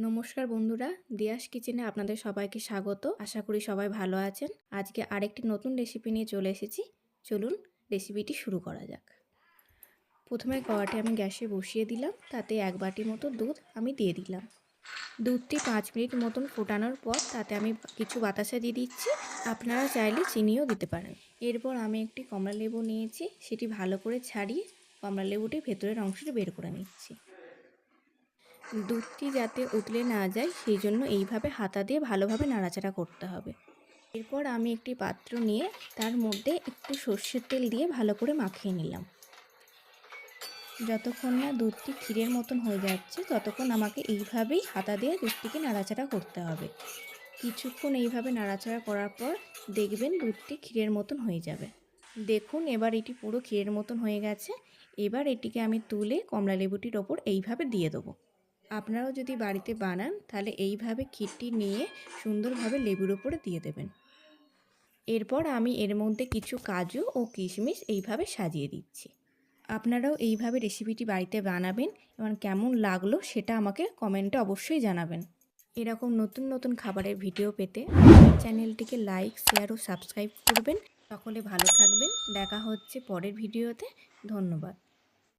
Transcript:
নমস্কার বন্ধুরা, দিয়াস কিচেনে আপনাদের সবাইকে স্বাগত। আশা করি সবাই ভালো আছেন। আজকে আরেকটি নতুন রেসিপি নিয়ে চলে এসেছি। চলুন রেসিপিটি শুরু করা যাক। প্রথমে কড়াটি আমি গ্যাসে বসিয়ে দিলাম, তাতে 1 বাটি মতো দুধ আমি দিয়ে দিলাম। দুধটি 5 মিনিট মতন ফোটানোর পর তাতে আমি কিছু বাতাসা দিয়ে দিচ্ছি। আপনারা চাইলে চিনিও দিতে পারেন। এরপর আমি একটি কমলা লেবু নিয়েছি, সেটি ভালো করে ছাড়িয়ে কমলা লেবুটির ভেতরের অংশটি বের করে নিচ্ছি। দুধটি যাতে উতলে না যায় সেই জন্য এইভাবে হাতা দিয়ে ভালোভাবে নাড়াচাড়া করতে হবে। এরপর আমি একটি পাত্র নিয়ে তার মধ্যে একটু সর্ষের তেল দিয়ে ভালো করে মাখিয়ে নিলাম। যতক্ষণ না দুধটি ক্ষীরের মতন হয়ে যাচ্ছে ততক্ষণ আমাকে এইভাবেই হাতা দিয়ে দুধটিকে নাড়াচাড়া করতে হবে। কিছুক্ষণ এইভাবে নাড়াচাড়া করার পর দেখবেন দুধটি ক্ষীরের মতন হয়ে যাবে। দেখুন এবার এটি পুরো ক্ষীরের মতন হয়ে গেছে। এবার এটিকে আমি তুলে কমলা লেবুটির ওপর এইভাবে দিয়ে দেবো। আপনারাও যদি বাড়িতে বানান তাহলে এইভাবে ক্ষীরটি নিয়ে সুন্দরভাবে লেবুর উপরে দিয়ে দেবেন। এরপর আমি এর মধ্যে কিছু কাজু ও কিশমিশ এইভাবে সাজিয়ে দিচ্ছি। আপনারাও এইভাবে রেসিপিটি বাড়িতে বানাবেন এবং কেমন লাগলো সেটা আমাকে কমেন্টে অবশ্যই জানাবেন। এরকম নতুন নতুন খাবারের ভিডিও পেতে আমার চ্যানেলটিকে লাইক, শেয়ার ও সাবস্ক্রাইব করবেন। সকলে ভালো থাকবেন। দেখা হচ্ছে পরের ভিডিওতে। ধন্যবাদ।